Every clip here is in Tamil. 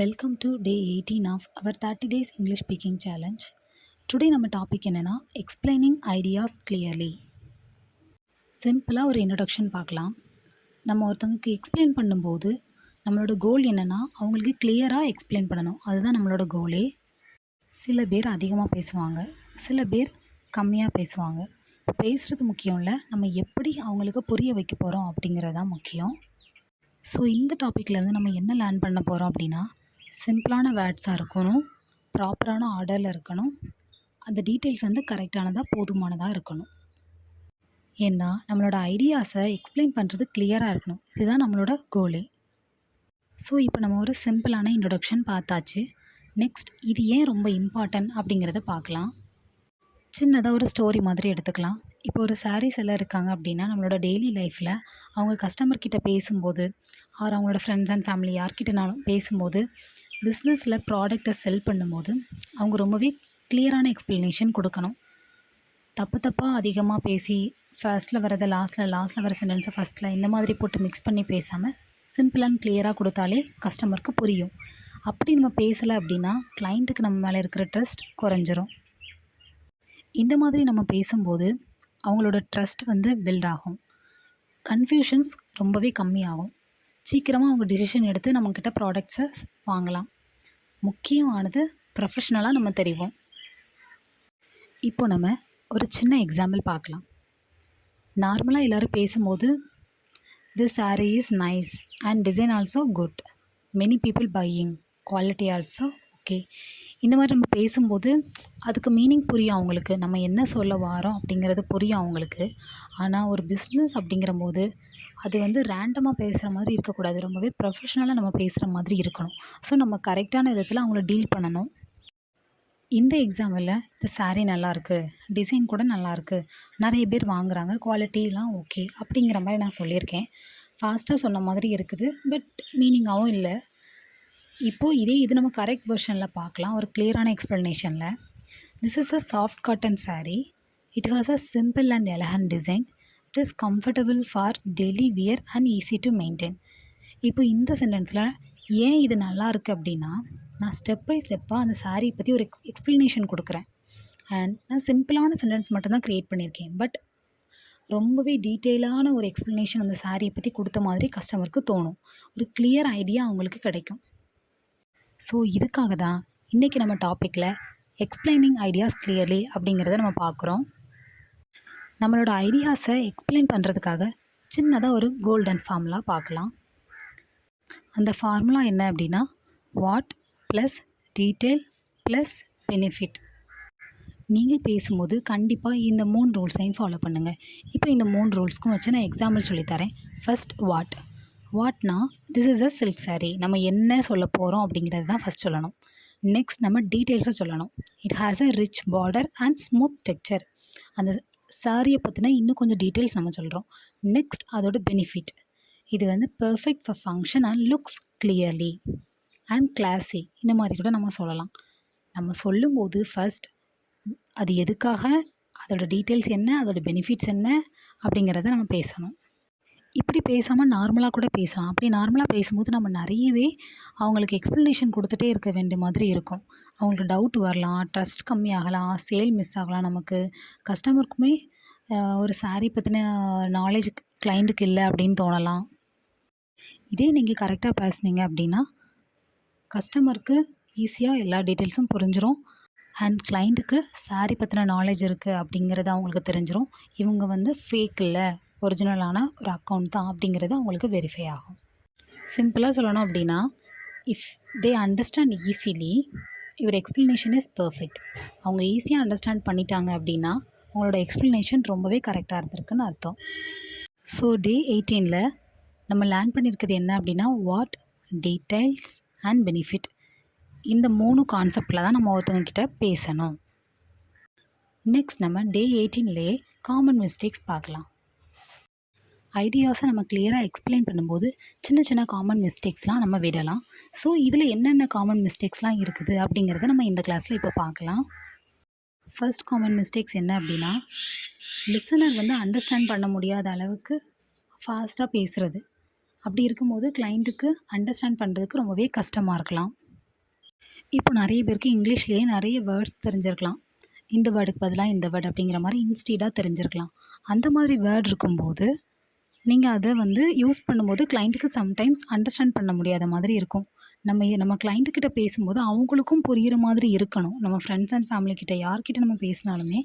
Welcome to day 18 of our 30 days English speaking challenge. Today நம்ம டாபிக் என்னன்னா explaining ideas clearly. சிம்பிளாக ஒரு இன்ட்ரடக்ஷன் பார்க்கலாம். நம்ம ஒருத்தவங்களுக்கு எக்ஸ்பிளைன் பண்ணும்போது நம்மளோட கோல் என்னென்னா அவங்களுக்கு கிளியராக எக்ஸ்பிளைன் பண்ணணும். அதுதான் நம்மளோட கோலே. சில பேர் அதிகமாக பேசுவாங்க, சில பேர் கம்மியாக பேசுவாங்க. பேசுகிறது முக்கியம் இல்லை, நம்ம எப்படி அவங்களுக்கு புரிய வைக்க போகிறோம் அப்படிங்கிறது தான் முக்கியம். ஸோ இந்த டாப்பிக்லேருந்து நம்ம என்ன லேர்ன் பண்ண போகிறோம் அப்படின்னா, சிம்பிளான வேர்ட்ஸாக இருக்கணும், ப்ராப்பரான ஆர்டரில் இருக்கணும், அந்த டீட்டெயில்ஸ் வந்து கரெக்டானதாக போதுமானதாக இருக்கணும். ஏன்னா நம்மளோட ஐடியாஸை எக்ஸ்பிளைன் பண்ணுறது கிளியராக இருக்கணும். இதுதான் நம்மளோட கோலே. ஸோ இப்போ நம்ம ஒரு சிம்பிளான இன்ட்ரொடக்ஷன் பார்த்தாச்சு. நெக்ஸ்ட் இது ஏன் ரொம்ப இம்பார்ட்டன்ட் அப்படிங்கிறத பார்க்கலாம். சின்னதாக ஒரு ஸ்டோரி மாதிரி எடுத்துக்கலாம். இப்போ ஒரு சாரீ செல்லர் இருக்காங்க அப்படின்னா, நம்மளோட டெய்லி லைஃப்பில் அவங்க கஸ்டமர்கிட்ட பேசும்போது ஆர் அவங்களோட ஃப்ரெண்ட்ஸ் அண்ட் ஃபேமிலி யார்கிட்டனாலும் பேசும்போது, பிஸ்னஸில் ப்ராடக்டை செல் பண்ணும்போது அவங்க ரொம்பவே கிளியரான எக்ஸ்ப்ளனேஷன் கொடுக்கணும். தப்பாக அதிகமாக பேசி ஃபர்ஸ்ட்டில் வரதை லாஸ்ட்டில் வர சென்டென்ஸை ஃபஸ்ட்டில் இந்த மாதிரி போட்டு மிக்ஸ் பண்ணி பேசாமல் சிம்பிள் அண்ட் கிளியராக கொடுத்தாலே கஸ்டமருக்கு புரியும். அப்படி நம்ம பேசலை அப்படின்னா கிளைண்ட்டுக்கு நம்ம மேலே இருக்கிற ட்ரஸ்ட் குறைஞ்சிரும். இந்த மாதிரி நம்ம பேசும்போது அவங்களோட ட்ரஸ்ட் வந்து பில்ட் ஆகும், கன்ஃபியூஷன்ஸ் ரொம்பவே கம்மியாகும், சீக்கிரமாக அவங்க டிசிஷன் எடுத்து நம்மக்கிட்ட ப்ராடக்ட்ஸை வாங்கலாம். முக்கியமானது ப்ரொஃபஷ்னலாக நம்ம தெரிவோம். இப்போ நம்ம ஒரு சின்ன எக்ஸாம்பிள் பார்க்கலாம். நார்மலாக எல்லோரும் பேசும்போது this saree is nice and design also good, many people buying, quality also okay, இந்த மாதிரி நம்ம பேசும்போது அதுக்கு மீனிங் புரியும் அவங்களுக்கு, நம்ம என்ன சொல்ல வரோம் அப்படிங்கிறது புரியும் அவங்களுக்கு. ஆனால் ஒரு பிஸ்னஸ் அப்படிங்கிறபோது அது வந்து ரேண்டமாக பேசுகிற மாதிரி இருக்கக்கூடாது, ரொம்பவே ப்ரொஃபஷ்னலாக நம்ம பேசுகிற மாதிரி இருக்கணும். ஸோ நம்ம கரெக்டான விதத்தில் அவங்கள டீல் பண்ணணும். இந்த எக்ஸாம்பிளில் இந்த சாரீ நல்லாயிருக்கு, டிசைன் கூட நல்லாயிருக்கு, நிறைய பேர் வாங்குகிறாங்க, குவாலிட்டிலாம் ஓகே அப்படிங்கிற மாதிரி நான் சொல்லியிருக்கேன். ஃபாஸ்ட்டாக சொன்ன மாதிரி இருக்குது, பட் மீனிங்காகவும் இல்லை. இப்போது இது நம்ம கரெக்ட் வெர்ஷனில் பார்க்கலாம். ஒரு கிளியரான எக்ஸ்ப்ளனேஷனில், this is a soft cotton saree, it has a simple and elegant design, it is comfortable for daily wear and easy to maintain. இப்போ இந்த சென்டென்ஸில் ஏன் இது நல்லா இருக்குது அப்படின்னா, நான் ஸ்டெப் பை ஸ்டெப்பாக அந்த saree பற்றி ஒரு எக்ஸ்ப்ளனேஷன் கொடுக்குறேன். அண்ட் நான் சிம்பிளான சென்டென்ஸ் மட்டும்தான் க்ரியேட் பண்ணியிருக்கேன், பட் ரொம்பவே டீட்டெயிலான ஒரு எக்ஸ்ப்ளனேஷன் அந்த சாரியை பற்றி கொடுத்த மாதிரி கஸ்டமருக்கு தோணும், ஒரு கிளியர் ஐடியா அவங்களுக்கு கிடைக்கும். ஸோ இதுக்காக தான் இன்றைக்கி நம்ம டாப்பிக்கில் எக்ஸ்பிளைனிங் ஐடியாஸ் கிளியர்லி அப்படிங்கிறத நம்ம பார்க்குறோம். நம்மளோட ஐடியாஸை எக்ஸ்பிளைன் பண்ணுறதுக்காக சின்னதாக ஒரு கோல்டன் ஃபார்முலா பார்க்கலாம். அந்த ஃபார்முலா என்ன அப்படின்னா, what plus detail plus benefit. நீங்கள் பேசும்போது கண்டிப்பாக இந்த 3 ரூல்ஸையும் ஃபாலோ பண்ணுங்கள். இப்போ இந்த 3 ரூல்ஸ்க்கும் வச்சு நான் எக்ஸாம்பிள் சொல்லித்தரேன். ஃபர்ஸ்ட் வாட்னா this is a silk saree, நம்ம என்ன சொல்ல போகிறோம் அப்படிங்கிறது தான் ஃபஸ்ட் சொல்லணும். நெக்ஸ்ட் நம்ம டீட்டெயில்ஸை சொல்லணும். It has a rich border and smooth texture, அந்த சாரியை பற்றினா இன்னும் கொஞ்சம் டீட்டெயில்ஸ் நம்ம சொல்கிறோம். நெக்ஸ்ட் அதோட பெனிஃபிட், இது வந்து perfect for function and looks clearly and classy, இந்த மாதிரி கூட நம்ம சொல்லலாம். நம்ம சொல்லும்போது ஃபஸ்ட் அது எதுக்காக, அதோட டீட்டெயில்ஸ் என்ன, அதோட பெனிஃபிட்ஸ் என்ன அப்படிங்கிறத நம்ம பேசணும். இப்படி பேசாமல் நார்மலாக கூட பேசலாம். அப்படி நார்மலாக பேசும்போது நம்ம நிறையவே அவங்களுக்கு எக்ஸ்ப்ளனேஷன் கொடுத்துட்டே இருக்க வேண்டிய மாதிரி இருக்கும். அவங்களுக்கு டவுட் வரலாம், ட்ரஸ்ட் கம்மியாகலாம், சேல் மிஸ் ஆகலாம், நமக்கு கஸ்டமருக்குமே ஒரு saree பற்றின நாலேஜ் கிளைண்ட்டுக்கு இல்லை அப்படின்னு தோணலாம். இதே நீங்கள் கரெக்டாக பேசுனீங்க அப்படின்னா கஸ்டமருக்கு ஈஸியாக எல்லா டீட்டெயில்ஸும் புரிஞ்சிடும் அண்ட் கிளைண்ட்டுக்கு saree பற்றின நாலேஜ் இருக்குது அப்படிங்கிறது அவங்களுக்கு தெரிஞ்சிடும். இவங்க வந்து ஃபேக் இல்லை, ஒரிஜினலான ஒரு அக்கௌண்ட் தான் அப்படிங்கிறது அவங்களுக்கு வெரிஃபை ஆகும். சிம்பிளாக சொல்லணும் அப்படின்னா, if they understand easily your explanation is perfect. அவங்க ஈஸியாக அண்டர்ஸ்டாண்ட் பண்ணிட்டாங்க அப்படின்னா அவங்களோட எக்ஸ்ப்ளனேஷன் ரொம்பவே கரெக்டாக இருந்திருக்குன்னு அர்த்தம். ஸோ டே 18ல் நம்ம லேர்ன் பண்ணியிருக்கிறது என்ன அப்படின்னா, வாட், டீட்டெயில்ஸ் அண்ட் பெனிஃபிட், இந்த 3 கான்செப்டில் தான் நம்ம ஒருத்தவங்கக்கிட்ட பேசணும். நெக்ஸ்ட் நம்ம டே 18லேயே காமன் மிஸ்டேக்ஸ் பார்க்கலாம். ஐடியாஸை நம்ம கிளியராக எக்ஸ்பிளைன் பண்ணும்போது சின்ன சின்ன காமன் மிஸ்டேக்ஸ்லாம் நம்ம விடலாம். ஸோ இதில் என்னென்ன காமன் மிஸ்டேக்ஸ்லாம் இருக்குது அப்படிங்கிறத நம்ம இந்த கிளாஸில் இப்போ பார்க்கலாம். ஃபர்ஸ்ட் காமன் மிஸ்டேக்ஸ் என்ன அப்படின்னா, லிசனர் வந்து அண்டர்ஸ்டாண்ட் பண்ண முடியாத அளவுக்கு ஃபாஸ்ட்டாக பேசுகிறது. அப்படி இருக்கும்போது கிளைண்ட்டுக்கு அண்டர்ஸ்டாண்ட் பண்ணுறதுக்கு ரொம்பவே கஷ்டமாக இருக்கலாம். இப்போ நிறைய பேருக்கு இங்கிலீஷ்லேயே நிறைய வேர்ட்ஸ் தெரிஞ்சிருக்கலாம். இந்த வேர்டுக்கு பதிலாக இந்த வேர்டு அப்படிங்கிற மாதிரி இன்ஸ்டீடாக தெரிஞ்சிருக்கலாம். அந்த மாதிரி வேர்ட் இருக்கும்போது நீங்கள் அதை வந்து யூஸ் பண்ணும்போது கிளைண்ட்டுக்கு சம்டைம்ஸ் அண்டர்ஸ்டாண்ட் பண்ண முடியாத மாதிரி இருக்கும். நம்ம கிளைண்ட்டுக்கிட்ட பேசும்போது அவங்களுக்கும் புரிகிற மாதிரி இருக்கணும். நம்ம ஃப்ரெண்ட்ஸ் அண்ட் ஃபேமிலி கிட்ட யார்கிட்ட நம்ம பேசினாலுமே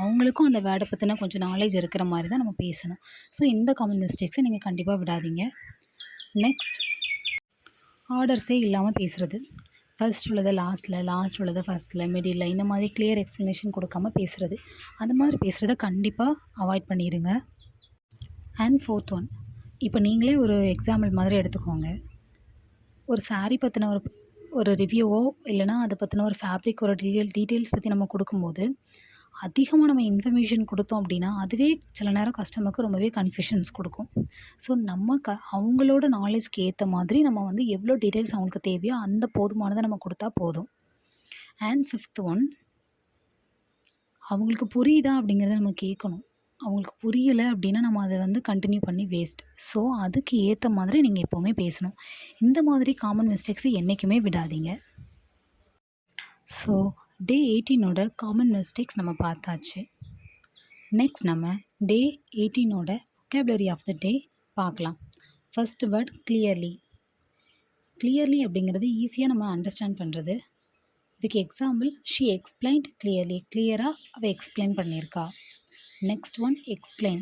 அவங்களுக்கும் அந்த வேர்டை பற்றின கொஞ்சம் நாலேஜ் இருக்கிற மாதிரி தான் நம்ம பேசணும். ஸோ இந்த காமன் மிஸ்டேக்ஸை நீங்கள் கண்டிப்பாக விடாதீங்க. நெக்ஸ்ட், ஆர்டர்ஸே இல்லாமல் பேசுகிறது. ஃபர்ஸ்ட் உள்ளதை லாஸ்ட்டில், லாஸ்ட் உள்ளதை ஃபர்ஸ்ட்டில், மிடில், இந்த மாதிரி கிளியர் எக்ஸ்ப்ளனேஷன் கொடுக்காம பேசுகிறது. அந்த மாதிரி பேசுகிறத கண்டிப்பாக அவாய்ட் பண்ணிடுங்க. அண்ட் ஃபோர்த் ஒன், இப்போ நீங்களே ஒரு எக்ஸாம்பிள் மாதிரி எடுத்துக்கோங்க. ஒரு saree பற்றின ஒரு ரிவ்யூவோ இல்லைனா அதை பற்றின ஒரு ஃபேப்ரிக் ஒரு டீட்டெயில்ஸ் பற்றி நம்ம கொடுக்கும்போது அதிகமாக நம்ம இன்ஃபர்மேஷன் கொடுத்தோம் அப்படின்னா அதுவே சில நேரம் கஸ்டமருக்கு ரொம்பவே கன்ஃபியூஷன்ஸ் கொடுக்கும். ஸோ நம்ம அவங்களோட நாலேஜ்க்கு ஏற்ற மாதிரி நம்ம வந்து எவ்வளோ டீட்டெயில்ஸ் அவங்களுக்கு தேவையோ அந்த போதுமானதை நம்ம கொடுத்தா போதும். அண்ட் ஃபிஃப்த் ஒன், அவங்களுக்கு புரியுதா அப்படிங்கிறத நம்ம கேட்கணும். அவங்களுக்கு புரியலை அப்படின்னா நம்ம அதை வந்து கண்டினியூ பண்ணி வேஸ்ட். ஸோ அதுக்கு ஏற்ற மாதிரி நீங்கள் எப்போவுமே பேசணும். இந்த மாதிரி காமன் மிஸ்டேக்ஸை என்றைக்குமே விடாதீங்க. ஸோ டே 18ஓட காமன் மிஸ்டேக்ஸ் நம்ம பார்த்தாச்சு. நெக்ஸ்ட் நம்ம டே 18ஓட vocabulary ஆஃப் த டே பார்க்கலாம். First word clearly. கிளியர்லி அப்படிங்கிறது ஈஸியாக நம்ம அண்டர்ஸ்டாண்ட் பண்ணுறது. இதுக்கு எக்ஸாம்பிள், ஷி எக்ஸ்பிளைன்ட் கிளியர்லி. கிளியராக அவள் எக்ஸ்பிளைன் பண்ணியிருக்கா. Next one, explain.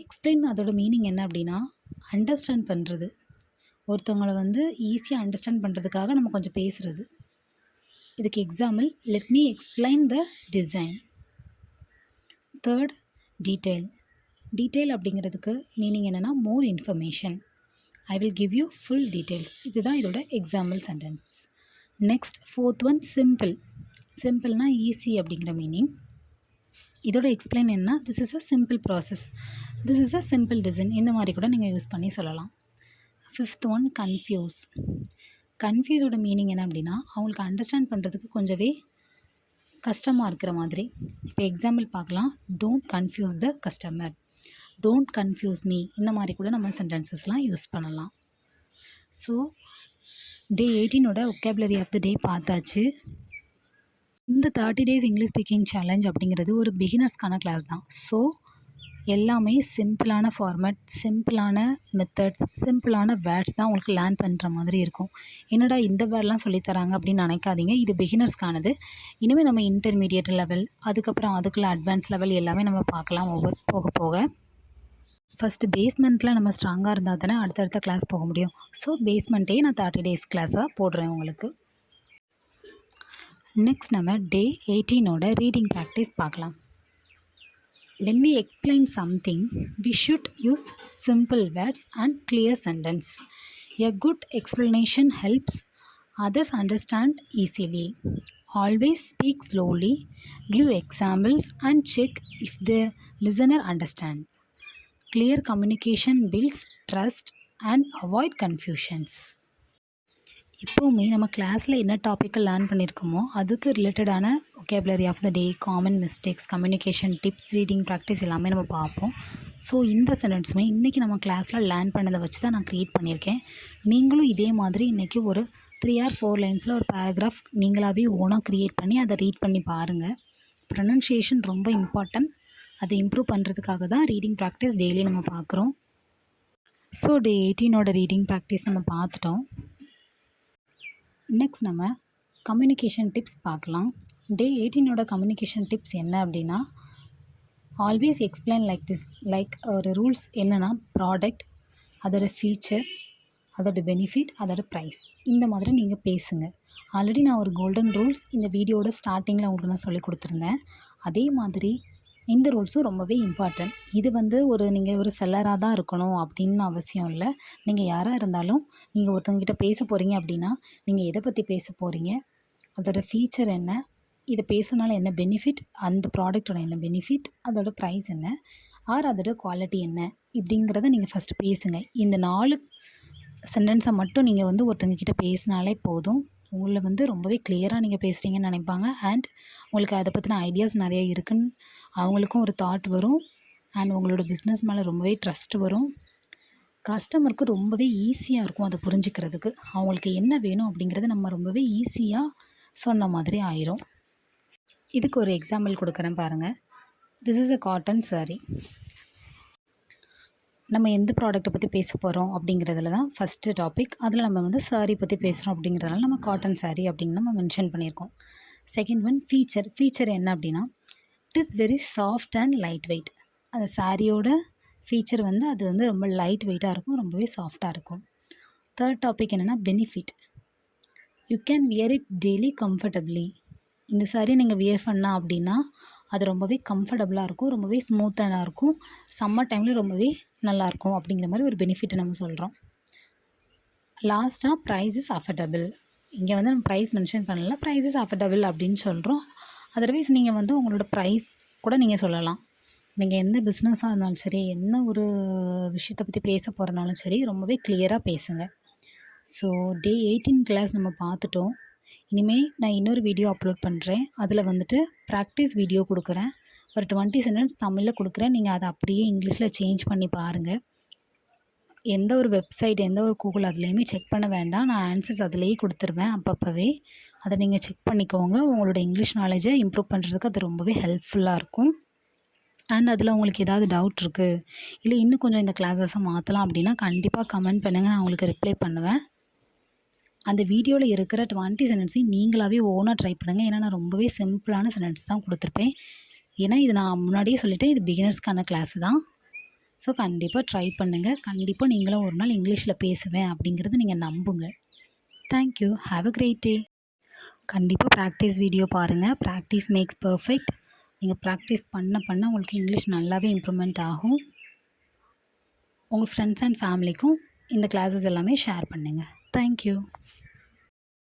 எக்ஸ்பிளைன் அதோட மீனிங் என்ன அப்படின்னா அண்டர்ஸ்டாண்ட் பண்ணுறது. ஒருத்தவங்களை வந்து ஈஸியாக அண்டர்ஸ்டாண்ட் பண்ணுறதுக்காக நம்ம கொஞ்சம் பேசுகிறது. இதுக்கு example, let me explain the design. Third, detail. Detail அப்படிங்கிறதுக்கு மீனிங் என்னென்னா more information. I will give you full details. இதுதான் இதோட example sentence. Next fourth one, simple. சிம்பிள்னால் ஈஸி அப்படிங்கிற மீனிங். இதோட எக்ஸ்பிளைன் என்ன, this is a simple process, this is a simple design. இந்த மாதிரி கூட நீங்கள் யூஸ் பண்ணி சொல்லலாம். Fifth one, confuse. கன்ஃபியூஸோட மீனிங் என்ன அப்படின்னா அவங்களுக்கு அண்டர்ஸ்டாண்ட் பண்ணுறதுக்கு கொஞ்சமே கஷ்டமாக இருக்கிற மாதிரி. இப்போ எக்ஸாம்பிள் பார்க்கலாம், don't confuse the customer, don't confuse me. இந்த மாதிரி கூட நம்ம சென்டென்சஸ்லாம் யூஸ் பண்ணலாம். ஸோ டே 18ஓட vocabulary ஆஃப் த டே பார்த்தாச்சு. இந்த 30 days இங்கிலீஷ் ஸ்பீக்கிங் சேலஞ்ச் அப்படிங்கிறது ஒரு பிகினர்ஸ்க்கான கிளாஸ் தான். ஸோ எல்லாமே சிம்பிளான ஃபார்மேட், சிம்பிளான மெத்தட்ஸ், சிம்பிளான வேர்ட்ஸ் தான் உங்களுக்கு லேர்ன் பண்ணுற மாதிரி இருக்கும். என்னடா இந்த வேர்ட்லாம் சொல்லித்தராங்க அப்படின்னு நினைக்காதீங்க. இது பிகினர்ஸ்க்கானது. இனிமேல் நம்ம இன்டர்மீடியட் லெவல், அதுக்கப்புறம் அதுக்குள்ளே அட்வான்ஸ் லெவல் எல்லாமே நம்ம பார்க்கலாம் போக போக. ஃபஸ்ட்டு பேஸ்மெண்ட்டில் நம்ம ஸ்ட்ராங்காக இருந்தால் தானே அடுத்தடுத்த கிளாஸ் போக முடியும். ஸோ பேஸ்மெண்ட்டே நான் 30 days கிளாஸாக போடுறேன் உங்களுக்கு. நெக்ஸ்ட் நம்ம டே 18ஓட ரீடிங் ப்ராக்டிஸ் பார்க்கலாம். When we explain something, we should use simple words and clear sentence. A good explanation helps others understand easily. Always speak slowly, give examples and check if the listener understands. Clear communication builds trust and avoid confusions. இப்போவுமே நம்ம கிளாஸில் என்ன டாப்பிக்கை லேர்ன் பண்ணியிருக்கோமோ அதுக்கு ரிலேட்டடான vocabulary of the day, common mistakes, communication tips, reading practice எல்லாமே நம்ம பார்ப்போம். ஸோ இந்த சென்டென்ஸுமே இன்றைக்கி நம்ம கிளாஸில் லேர்ன் பண்ணதை வச்சு தான் நான் க்ரியேட் பண்ணியிருக்கேன். நீங்களும் இதே மாதிரி இன்றைக்கி ஒரு 3 or 4 லைன்ஸில் ஒரு பேராகிராஃப் நீங்களாகவே ஓனாக க்ரியேட் பண்ணி அதை ரீட் பண்ணி பாருங்கள். ப்ரொனன்சியேஷன் ரொம்ப இம்பார்ட்டன்ட். அதை இம்ப்ரூவ் பண்ணுறதுக்காக தான் ரீடிங் ப்ராக்டிஸ் டெய்லி நம்ம பார்க்குறோம். ஸோ டே 18ஓட ரீடிங் ப்ராக்டிஸ் நம்ம பார்த்துட்டோம். நெக்ஸ்ட் நம்ம கம்யூனிகேஷன் டிப்ஸ் பார்க்கலாம். டே 18ஓட கம்யூனிகேஷன் டிப்ஸ் என்ன அப்படின்னா, always explain like this. Like ஒரு ரூல்ஸ் என்னென்னா, ப்ராடக்ட், அதோட ஃபீச்சர், அதோட பெனிஃபிட், அதோட ப்ரைஸ், இந்த மாதிரி நீங்கள் பேசுங்க. ஆல்ரெடி நான் ஒரு கோல்டன் ரூல்ஸ் இந்த வீடியோட ஸ்டார்டிங்கில் உங்களுக்கு நான் சொல்லி கொடுத்துருந்தேன். அதே மாதிரி இந்த ரூல்ஸும் ரொம்பவே இம்பார்ட்டன்ட். இது வந்து நீங்கள் ஒரு செல்லராக தான் இருக்கணும் அப்படின்னு அவசியம் இல்லை. நீங்கள் யாராக இருந்தாலும் நீங்கள் ஒருத்தவங்ககிட்ட பேச போகிறீங்க அப்படின்னா நீங்கள் எதை பற்றி பேச போகிறீங்க, அதோட ஃபீச்சர் என்ன, இதை பேசுனால என்ன பெனிஃபிட், அந்த ப்ராடக்டோட என்ன பெனிஃபிட், அதோட ப்ரைஸ் என்ன, அதோட குவாலிட்டி என்ன, இப்படிங்கிறத நீங்கள் ஃபஸ்ட்டு பேசுங்க. இந்த 4 சென்டென்ஸை மட்டும் நீங்கள் வந்து ஒருத்தவங்கக்கிட்ட பேசினாலே போதும். உங்களை வந்து ரொம்பவே கிளியராக நீங்கள் பேசுகிறீங்கன்னு நினைப்பாங்க. அண்ட் உங்களுக்கு அதை பற்றின ஐடியாஸ் நிறைய இருக்குன்னு அவங்களுக்கும் ஒரு தாட் வரும். அண்ட் உங்களோட பிஸ்னஸ் மேலே ரொம்பவே ட்ரஸ்ட் வரும். கஸ்டமருக்கு ரொம்பவே ஈஸியாக இருக்கும் அதை புரிஞ்சுக்கிறதுக்கு. அவங்களுக்கு என்ன வேணும் அப்படிங்கிறத நம்ம ரொம்பவே ஈஸியாக சொன்ன மாதிரி ஆயிரும். இதுக்கு ஒரு எக்ஸாம்பிள் கொடுக்குறேன் பாருங்கள். This is a cotton saree. நம்ம எந்த ப்ராடக்ட்டை பற்றி பேச போகிறோம் அப்படிங்கிறதுல தான் ஃபஸ்ட்டு டாபிக். அதில் நம்ம வந்து saree பற்றி பேசுகிறோம் அப்படிங்கிறதுனால நம்ம காட்டன் saree அப்படின்னு நம்ம மென்ஷன் பண்ணியிருக்கோம். செகண்ட் ஒன் ஃபீச்சர் என்ன அப்படின்னா, it is very soft and light weight. அந்த சாரியோட ஃபீச்சர் வந்து அது வந்து ரொம்ப லைட் வெயிட்டாக இருக்கும், ரொம்பவே சாஃப்டாக இருக்கும். தேர்ட் டாபிக் என்னென்னா benefit. You can wear it daily comfortably. இந்த சாரியை நீங்கள் வியர் பண்ணால் அப்படின்னா அது ரொம்பவே கம்ஃபர்டபுளாக இருக்கும், ரொம்பவே ஸ்மூத்தாக இருக்கும், சம்மர் டைமில் ரொம்பவே நல்லாயிருக்கும் அப்படிங்கிற மாதிரி ஒரு பெனிஃபிட்டை நம்ம சொல்கிறோம். லாஸ்ட்டாக ப்ரைஸ் இஸ் அஃபர்டபுள். இங்கே வந்து நம்ம ப்ரைஸ் மென்ஷன் பண்ணல, ப்ரைஸ் இஸ் அஃபர்டபுள் அப்படின்னு சொல்கிறோம். அதர்வைஸ் நீங்கள் வந்து உங்களோட ப்ரைஸ் கூட நீங்கள் சொல்லலாம். நீங்கள் எந்த பிஸ்னஸாக இருந்தாலும் சரி, என்ன ஒரு விஷயத்தை பற்றி பேச போகிறனாலும் சரி, ரொம்பவே கிளியராக பேசுங்க. ஸோ டே 18 கிளாஸ் நம்ம பார்த்துட்டோம். இனிமேல் நான் இன்னொரு வீடியோ அப்லோட் பண்ணுறேன். அதில் வந்துட்டு ப்ராக்டிஸ் வீடியோ கொடுக்குறேன். ஒரு 20 சென்டென்ஸ் தமிழில் கொடுக்குறேன். நீங்கள் அதை அப்படியே இங்கிலீஷில் சேஞ்ச் பண்ணி பாருங்கள். எந்த ஒரு வெப்சைட், எந்த ஒரு கூகுள் அதுலேயுமே செக் பண்ண வேண்டாம். நான் ஆன்சர்ஸ் அதிலேயே கொடுத்துருவேன் அப்பப்போவே. அதை நீங்கள் செக் பண்ணிக்கோங்க. உங்களோட இங்கிலீஷ் நாலேஜை இம்ப்ரூவ் பண்ணுறதுக்கு அது ரொம்பவே ஹெல்ப்ஃபுல்லாக இருக்கும். அண்ட் அதில் உங்களுக்கு ஏதாவது டவுட் இருக்குது, இல்லை இன்னும் கொஞ்சம் இந்த கிளாஸஸை மாற்றலாம் அப்படின்னா கண்டிப்பாக கமெண்ட் பண்ணுங்கள், நான் உங்களுக்கு ரிப்ளை பண்ணுவேன். அந்த வீடியோவில் இருக்கிற 20 சென்டென்ஸையும் நீங்களாகவே ஓனாக ட்ரை பண்ணுங்கள். ஏன்னா நான் ரொம்பவே சிம்பிளான சென்டென்ஸ் தான் கொடுத்துருப்பேன். ஏன்னா இது நான் முன்னாடியே சொல்லிட்டேன், இது பிகினர்ஸ்க்கான கிளாஸு தான். ஸோ கண்டிப்பாக ட்ரை பண்ணுங்கள். கண்டிப்பாக நீங்களும் ஒரு நாள் இங்கிலீஷில் பேசுவேன் அப்படிங்கிறத நீங்கள் நம்புங்க. Thank you. Have a great day. கண்டிப்பாக ப்ராக்டிஸ் வீடியோ பாருங்கள். Practice makes perfect. நீங்கள் ப்ராக்டிஸ் பண்ண உங்களுக்கு இங்கிலீஷ் நல்லாவே இம்ப்ரூவ்மெண்ட் ஆகும். உங்கள் ஃப்ரெண்ட்ஸ் அண்ட் ஃபேமிலிக்கும் இந்த கிளாஸஸ் எல்லாமே ஷேர் பண்ணுங்கள். தேங்க்யூ.